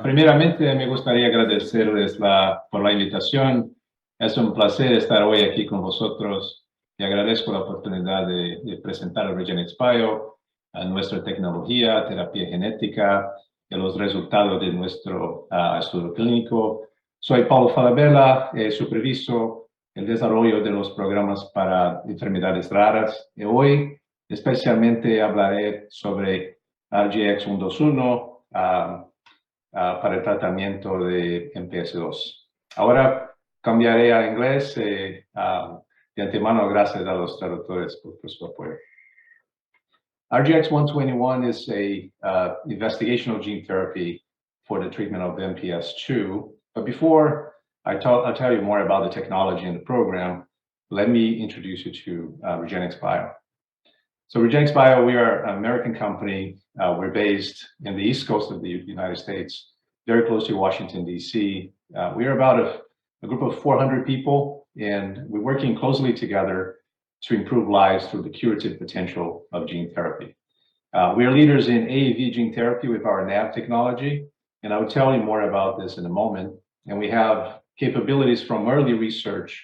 Primeramente, me gustaría agradecerles por la invitación. Es un placer estar hoy aquí con vosotros y agradezco la oportunidad de presentar el REGENXBIO, nuestra tecnología, terapia genética y los resultados de nuestro estudio clínico. Soy Paulo Falabella, superviso el desarrollo de los programas para enfermedades raras y hoy especialmente hablaré sobre RGX-121, para el tratamiento de MPS II. Ahora cambiaré a inglés. De antemano, gracias a los traductores por su apoyo. RGX-121 is a investigational gene therapy for the treatment of MPS II. But before I'll tell you more about the technology and the program, let me introduce you to REGENXBIO. So REGENXBIO, we are an American company. We're based in the East Coast of the United States, very close to Washington, D.C. We are about a group of 400 people, and we're working closely together to improve lives through the curative potential of gene therapy. We are leaders in AAV gene therapy with our NAV technology, and I will tell you more about this in a moment. And we have capabilities from early research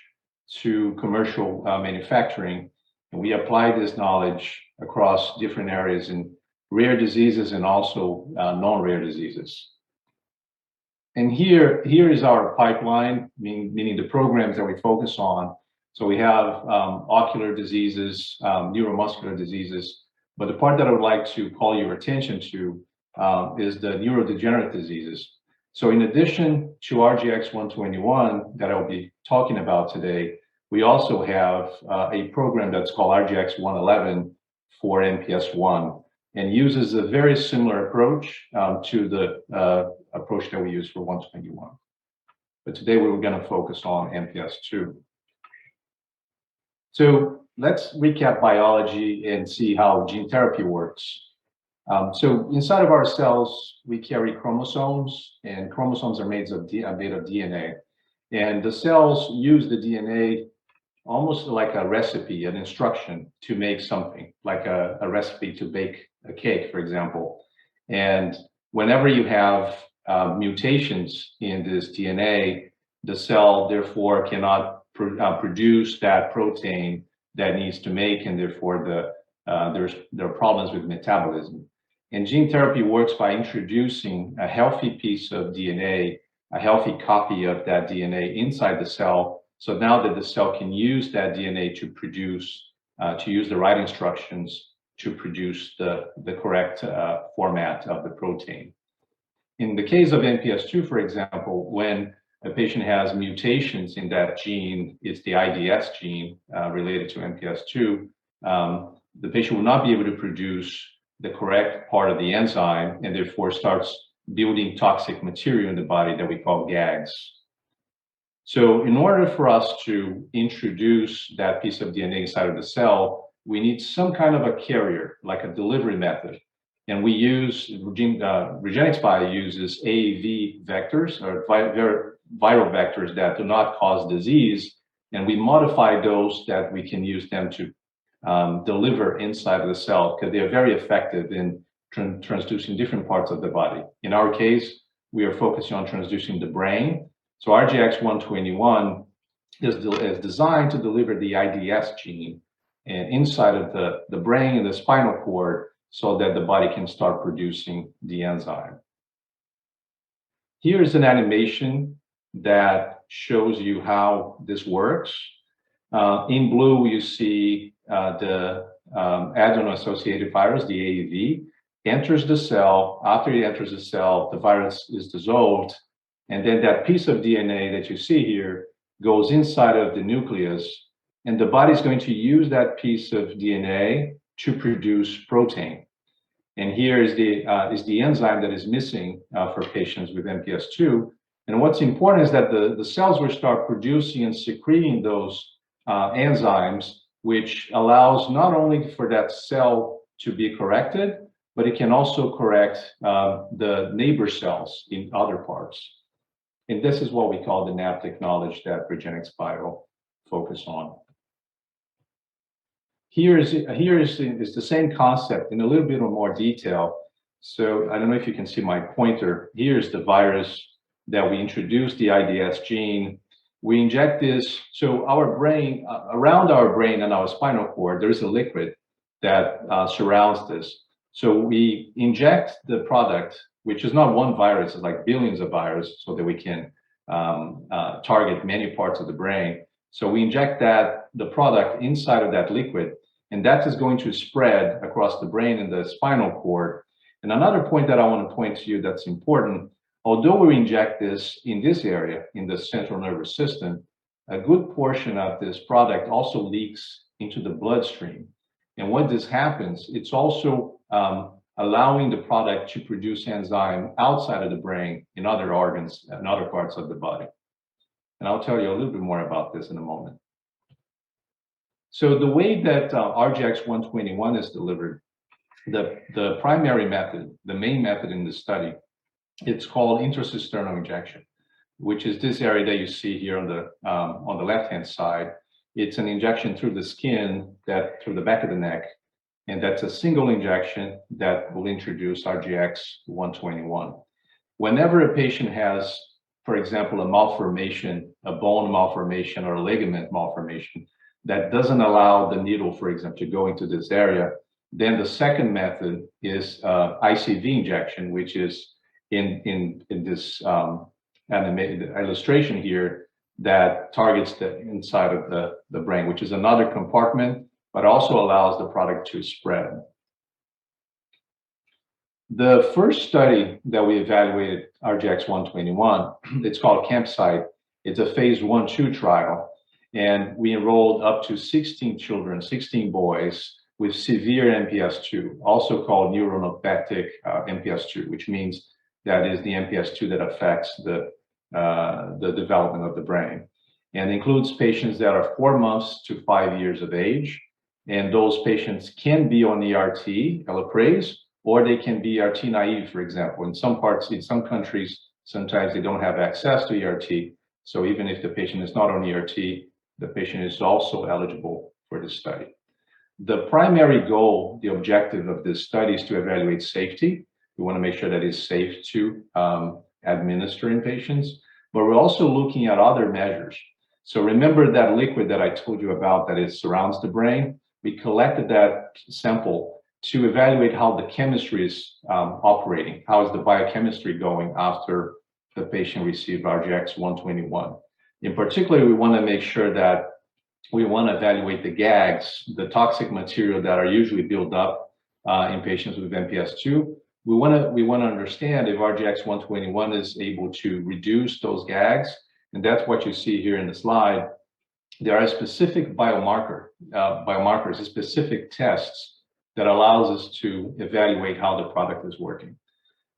to commercial manufacturing. And we apply this knowledge across different areas in rare diseases and also non-rare diseases. And here is our pipeline, meaning the programs that we focus on. So we have ocular diseases, neuromuscular diseases, but the part that I would like to call your attention to is the neurodegenerative diseases. So in addition to RGX-121 that I'll be talking about today, we also have a program that's called RGX-111 for MPS I and uses a very similar approach to the approach that we use for 121. But today we were going to focus on MPS II. So let's recap biology and see how gene therapy works. So inside of our cells, we carry chromosomes, and chromosomes are made of DNA. And the cells use the DNA almost like a recipe, an instruction to make something, like a recipe to bake a cake, for example. And whenever you have mutations in this DNA, the cell therefore cannot produce that protein that needs to make, and therefore there are problems with metabolism. And gene therapy works by introducing a healthy piece of DNA, a healthy copy of that DNA inside the cell, so now that the cell can use that DNA to produce, to use the right instructions to produce the correct format of the protein. In the case of MPS II, for example, when a patient has mutations in that gene, it's the IDS gene related to MPS II, the patient will not be able to produce the correct part of the enzyme and therefore starts building toxic material in the body that we call GAGs. So in order for us to introduce that piece of DNA inside of the cell, we need some kind of a carrier, like a delivery method. And we use, REGENXBIO uses AAV vectors, or viral vectors that do not cause disease. And we modify those that we can use them to deliver inside of the cell, because they are very effective in transducing different parts of the body. In our case, we are focusing on transducing the brain. So RGX-121 is designed to deliver the IDS gene and inside of the brain and the spinal cord so that the body can start producing the enzyme. Here is an animation that shows you how this works. In blue, you see the adeno-associated virus, the AAV, enters the cell. After it enters the cell, the virus is dissolved. And then that piece of DNA that you see here goes inside of the nucleus, and the body is going to use that piece of DNA to produce protein. And here is the enzyme that is missing for patients with MPS II. And what's important is that the cells will start producing and secreting those enzymes, which allows not only for that cell to be corrected, but it can also correct the neighbor cells in other parts. And this is what we call the NAV technology that REGENXBIO focus on. Here is the same concept in a little bit more detail. So I don't know if you can see my pointer. Here's the virus that we introduced, the IDS gene. We inject this, so our brain, around our brain and our spinal cord, there is a liquid that surrounds this. So we inject the product, which is not one virus, it's like billions of viruses, so that we can target many parts of the brain. So we inject the product inside of that liquid, and that is going to spread across the brain and the spinal cord. And another point that I want to point to you that's important, although we inject this in this area, in the central nervous system, a good portion of this product also leaks into the bloodstream. And when this happens, it's also allowing the product to produce enzyme outside of the brain in other organs and other parts of the body. And I'll tell you a little bit more about this in a moment. So the way that RGX-121 is delivered, the primary method, the main method in the study, it's called intracisterna injection, which is this area that you see here on the left-hand side. It's an injection through the skin, through the back of the neck, and that's a single injection that will introduce RGX-121. Whenever a patient has, for example, a malformation, a bone malformation or a ligament malformation that doesn't allow the needle, for example, to go into this area, then the second method is ICV injection, which is in this animated illustration here, that targets the inside of the brain, which is another compartment, but also allows the product to spread. The first study that we evaluated RGX-121, it's called Campsite. It's a phase 1/2 trial, and we enrolled up to 16 children, 16 boys with severe MPS II, also called neuronopathic MPS II, which means that is the MPS II that affects the development of the brain, and includes patients that are 4 months to 5 years of age. And those patients can be on ERT, Elaprase, or they can be ERT naive, for example. In some countries, sometimes they don't have access to ERT. So even if the patient is not on ERT, the patient is also eligible for this study. The primary goal, the objective of this study is to evaluate safety. We want to make sure that it's safe to administer in patients, but we're also looking at other measures. So remember that liquid that I told you about that it surrounds the brain? We collected that sample to evaluate how the chemistry is operating. How is the biochemistry going after the patient received RGX-121? In particular, we want to make sure that we want to evaluate the GAGs, the toxic material that are usually built up in patients with MPS II. We want to understand if RGX-121 is able to reduce those GAGs, and that's what you see here in the slide. There are specific biomarkers, specific tests that allows us to evaluate how the product is working.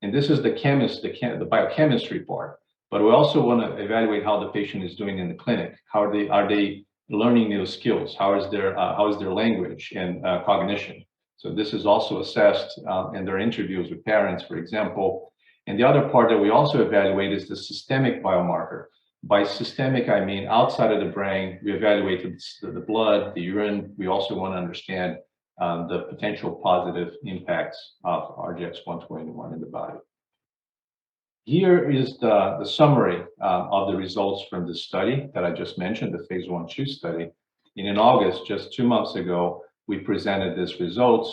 And this is the biochemistry part. But we also want to evaluate how the patient is doing in the clinic. How are they learning new skills? How is their language and cognition? So this is also assessed in their interviews with parents, for example. And the other part that we also evaluate is the systemic biomarker. By systemic, I mean outside of the brain. We evaluated the blood, the urine. We also want to understand the potential positive impacts of RGX-121 in the body. Here is the summary of the results from this study that I just mentioned, the phase 1/2 study. And in August, just 2 months ago, we presented these results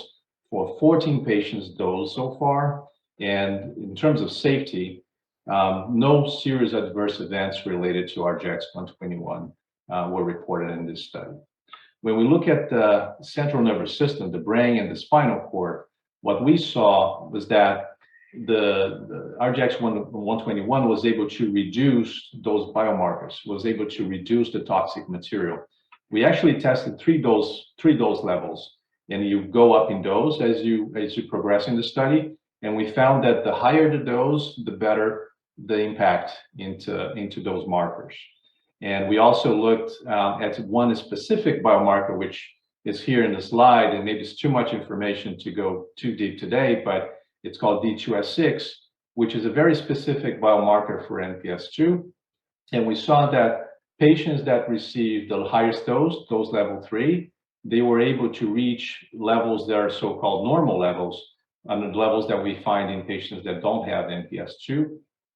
for 14 patients dosed so far. And in terms of safety, no serious adverse events related to RGX-121 were reported in this study. When we look at the central nervous system, the brain and the spinal cord, what we saw was that the RGX-121 was able to reduce those biomarkers, was able to reduce the toxic material. We actually tested three dose levels, and you go up in dose as you progress in the study. And we found that the higher the dose, the better the impact into those markers. And we also looked at one specific biomarker, which is here in the slide, and maybe it's too much information to go too deep today, but it's called D2S6, which is a very specific biomarker for MPS II. And we saw that patients that received the highest dose level 3, they were able to reach levels that are so-called normal levels on the levels that we find in patients that don't have MPS II.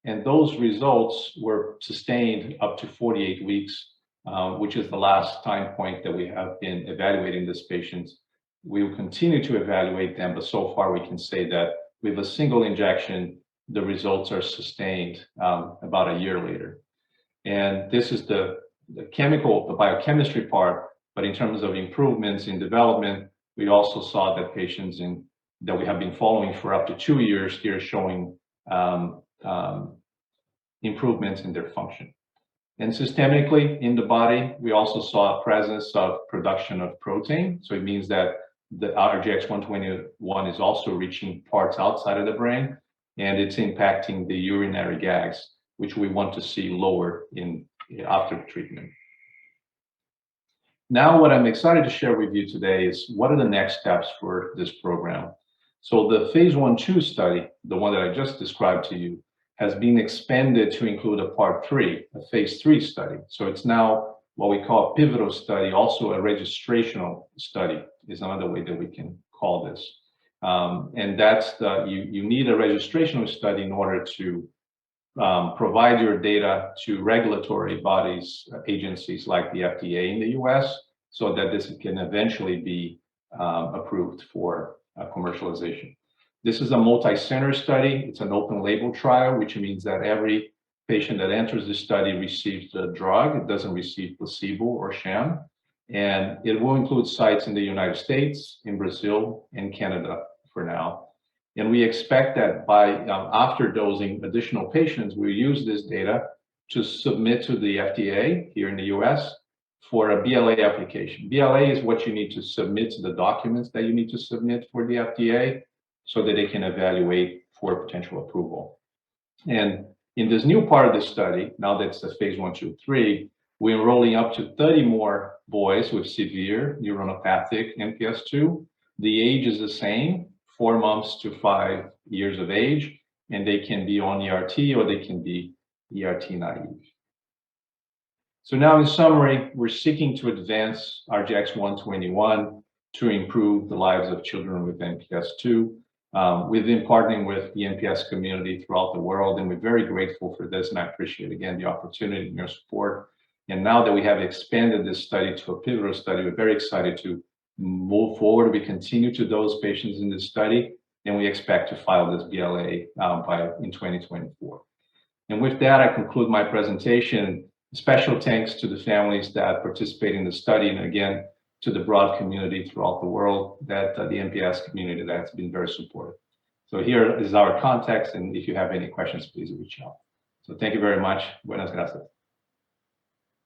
And those results were sustained up to 48 weeks, which is the last time point that we have been evaluating these patients. We will continue to evaluate them, but so far we can say that with a single injection, the results are sustained about a year later. And this is the biochemistry part, but in terms of improvements in development, we also saw that patients that we have been following for up to 2 years here showing improvements in their function. And systemically in the body, we also saw a presence of production of protein. So it means that the RGX-121 is also reaching parts outside of the brain, and it's impacting the urinary gags, which we want to see lower after treatment. Now, what I'm excited to share with you today is what are the next steps for this program. So the phase 1/2 study, the one that I just described to you, has been expanded to include a part 3, a phase 3 study. So it's now what we call a pivotal study, also a registrational study is another way that we can call this. And that's you need a registrational study in order to provide your data to regulatory bodies, agencies like the FDA in the US, so that this can eventually be approved for commercialization. This is a multi-center study. It's an open label trial, which means that every patient that enters the study receives the drug. It doesn't receive placebo or sham. And it will include sites in the United States, in Brazil, and Canada for now. And we expect that by after dosing additional patients, we'll use this data to submit to the FDA here in the US for a BLA application. BLA is what you need to submit to the documents that you need to submit for the FDA so that they can evaluate for potential approval. And in this new part of the study, now that's the phase 1, 2, 3, we're enrolling up to 30 more boys with severe neuronopathic MPS II. The age is the same, 4 months to 5 years of age, and they can be on ERT or they can be ERT naive. So now in summary, we're seeking to advance RGX-121 to improve the lives of children with MPS II. We've been partnering with the MPS community throughout the world, and we're very grateful for this, and I appreciate, again, the opportunity and your support. And now that we have expanded this study to a pivotal study, we're very excited to move forward. We continue to dose patients in this study, and we expect to file this BLA in 2024. And with that, I conclude my presentation. Special thanks to the families that participate in the study, and again, to the broad community throughout the world, that the MPS community that's been very supportive. So here is our context, and if you have any questions, please reach out. So thank you very much. Buenas gracias.